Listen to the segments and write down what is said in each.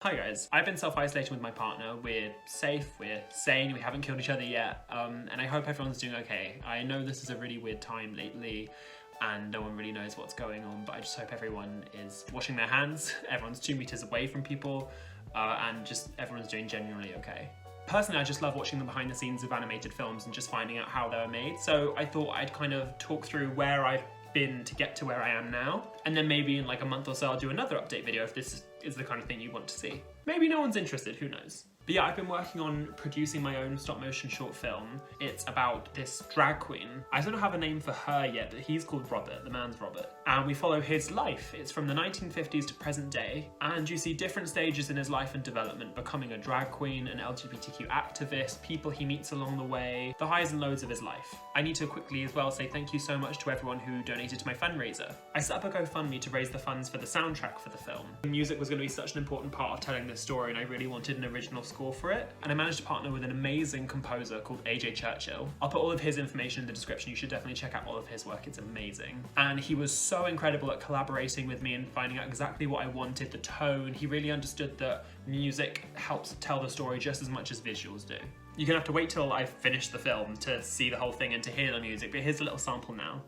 Hi guys, I've been self-isolating with my partner. We're safe, we're sane, we haven't killed each other yet, and I hope everyone's doing okay. I know this is a really weird time lately and no one really knows what's going on, but I just hope everyone is washing their hands, everyone's 2 meters away from people, and just everyone's doing genuinely okay. Personally, I just love watching the behind the scenes of animated films and just finding out how they were made, so I thought I'd kind of talk through where I've been to get to where I am now, and then maybe in like a month or so I'll do another update video if this is the kind of thing you want to see. Maybe no one's interested, who knows? But yeah, I've been working on producing my own stop motion short film. It's about this drag queen. I don't have a name for her yet, but he's called Robert, the man's Robert. And we follow his life. It's from the 1950s to present day. And you see different stages in his life and development, becoming a drag queen, an LGBTQ activist, people he meets along the way, the highs and lows of his life. I need to quickly as well say thank you so much to everyone who donated to my fundraiser. I set up a GoFundMe to raise the funds for the soundtrack for the film. The music was going to be such an important part of telling this story, and I really wanted an original score for it, and I managed to partner with an amazing composer called AJ Churchill. I'll put all of his information in the description. You should definitely check out all of his work, it's amazing. And he was so incredible at collaborating with me and finding out exactly what I wanted, the tone. He really understood that music helps tell the story just as much as visuals do. You're gonna have to wait till I've finished the film to see the whole thing and to hear the music, but here's a little sample now.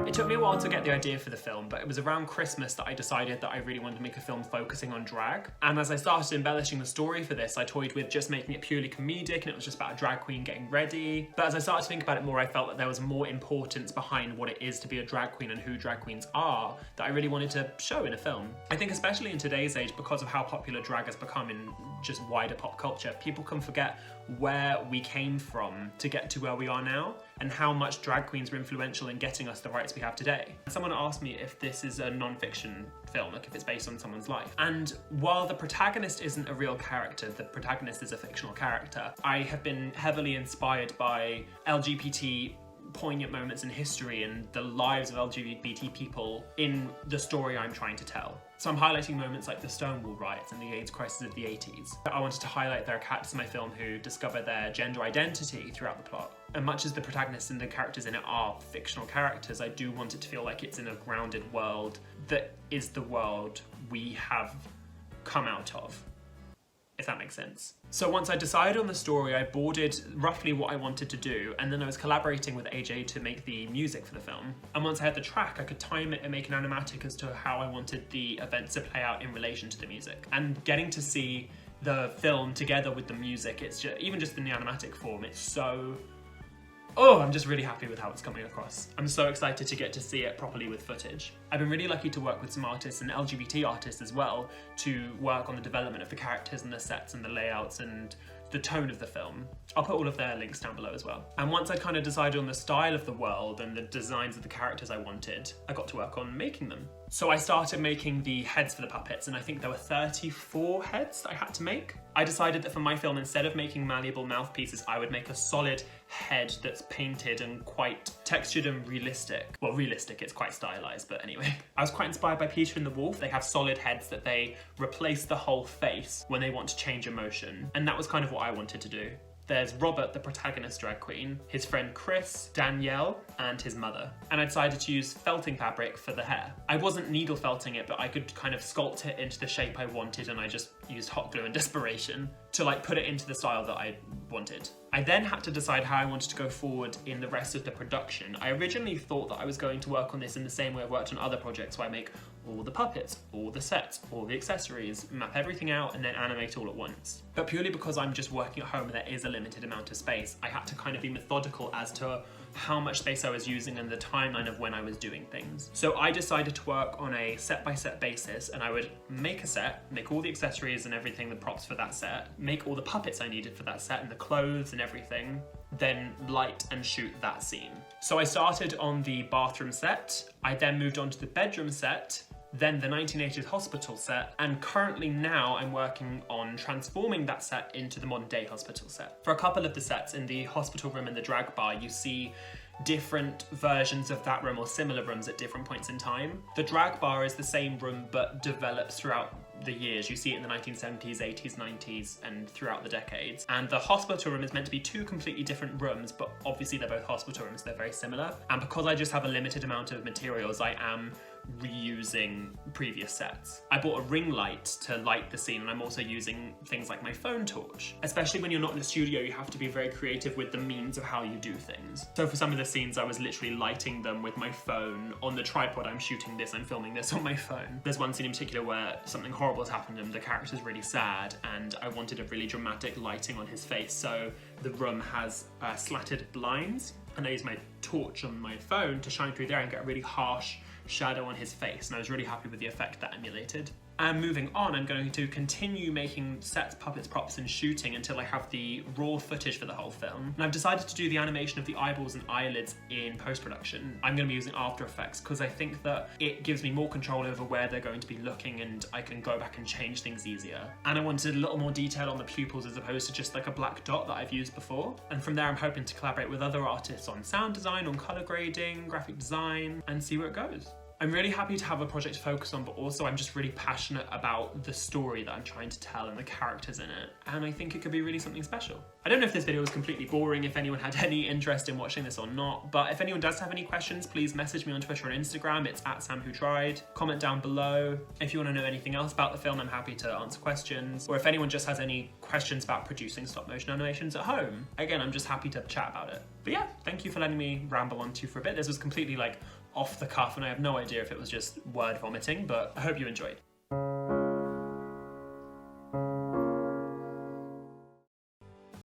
It took me a while to get the idea for the film, but it was around Christmas that I decided that I really wanted to make a film focusing on drag. And as I started embellishing the story for this, I toyed with just making it purely comedic and it was just about a drag queen getting ready. But as I started to think about it more, I felt that there was more importance behind what it is to be a drag queen and who drag queens are that I really wanted to show in a film. I think especially in today's age, because of how popular drag has become in just wider pop culture, people can forget where we came from to get to where we are now and how much drag queens were influential in getting us the rights we have today. Someone asked me if this is a non-fiction film, like if it's based on someone's life. And while the protagonist isn't a real character, the protagonist is a fictional character, I have been heavily inspired by LGBT poignant moments in history and the lives of LGBT people in the story I'm trying to tell. So I'm highlighting moments like the Stonewall riots and the AIDS crisis of the 80s. I wanted to highlight there are characters in my film who discover their gender identity throughout the plot. And much as the protagonists and the characters in it are fictional characters, I do want it to feel like it's in a grounded world that is the world we have come out of, if that makes sense. So once I decided on the story, I boarded roughly what I wanted to do, and then I was collaborating with AJ to make the music for the film. And once I had the track, I could time it and make an animatic as to how I wanted the events to play out in relation to the music. And getting to see the film together with the music, it's just, even just in the animatic form, it's so... Oh, I'm just really happy with how it's coming across. I'm so excited to get to see it properly with footage. I've been really lucky to work with some artists and LGBT artists as well to work on the development of the characters and the sets and the layouts and the tone of the film. I'll put all of their links down below as well. And once I kind of decided on the style of the world and the designs of the characters I wanted, I got to work on making them. So I started making the heads for the puppets, and I think there were 34 heads that I had to make. I decided that for my film, instead of making malleable mouthpieces, I would make a solid head that's painted and quite textured and realistic. Well, realistic, it's quite stylized, but anyway. I was quite inspired by Peter and the Wolf. They have solid heads that they replace the whole face when they want to change emotion. And that was kind of what I wanted to do. There's Robert, the protagonist drag queen, his friend Chris, Danielle, and his mother. And I decided to use felting fabric for the hair. I wasn't needle felting it, but I could kind of sculpt it into the shape I wanted, and I just used hot glue and desperation to like put it into the style that I wanted. I then had to decide how I wanted to go forward in the rest of the production. I originally thought that I was going to work on this in the same way I've worked on other projects, where I make all the puppets, all the sets, all the accessories, map everything out, and then animate all at once. But purely because I'm just working at home and there is a limited amount of space, I had to kind of be methodical as to how much space I was using and the timeline of when I was doing things. So I decided to work on a set-by-set basis, and I would make a set, make all the accessories and everything, the props for that set, make all the puppets I needed for that set and the clothes and everything, then light and shoot that scene. So I started on the bathroom set, I then moved on to the bedroom set, then the 1980s hospital set, and currently now I'm working on transforming that set into the modern day hospital set. For a couple of the sets, in the hospital room and the drag bar, you see different versions of that room or similar rooms at different points in time. The drag bar is the same room but develops throughout the years. You see it in the 1970s, 80s, 90s, and throughout the decades. And the hospital room is meant to be two completely different rooms, but obviously they're both hospital rooms, they're very similar. And because I just have a limited amount of materials, I am reusing previous sets. I bought a ring light to light the scene, and I'm also using things like my phone torch. Especially when you're not in a studio, you have to be very creative with the means of how you do things. So for some of the scenes, I was literally lighting them with my phone on the tripod. I'm shooting this, I'm filming this on my phone. There's one scene in particular where something horrible has happened and the character's really sad, and I wanted a really dramatic lighting on his face. So the room has slatted blinds, and I used my torch on my phone to shine through there and get a really harsh shadow on his face, and I was really happy with the effect that emulated. And moving on, I'm going to continue making sets, puppets, props, and shooting until I have the raw footage for the whole film. And I've decided to do the animation of the eyeballs and eyelids in post-production. I'm going to be using After Effects because I think that it gives me more control over where they're going to be looking, and I can go back and change things easier. And I wanted a little more detail on the pupils as opposed to just like a black dot that I've used before. And from there, I'm hoping to collaborate with other artists on sound design, on color grading, graphic design, and see where it goes. I'm really happy to have a project to focus on, but also I'm just really passionate about the story that I'm trying to tell and the characters in it, and I think it could be really something special. I don't know if this video was completely boring, if anyone had any interest in watching this or not, but if anyone does have any questions, please message me on Twitter and Instagram. It's @SamWhoTried. Comment down below. If you want to know anything else about the film, I'm happy to answer questions. Or if anyone just has any questions about producing stop motion animations at home, again, I'm just happy to chat about it. But yeah, thank you for letting me ramble on to you for a bit. This was completely like off the cuff, and I have no idea if it was just word vomiting, but I hope you enjoyed.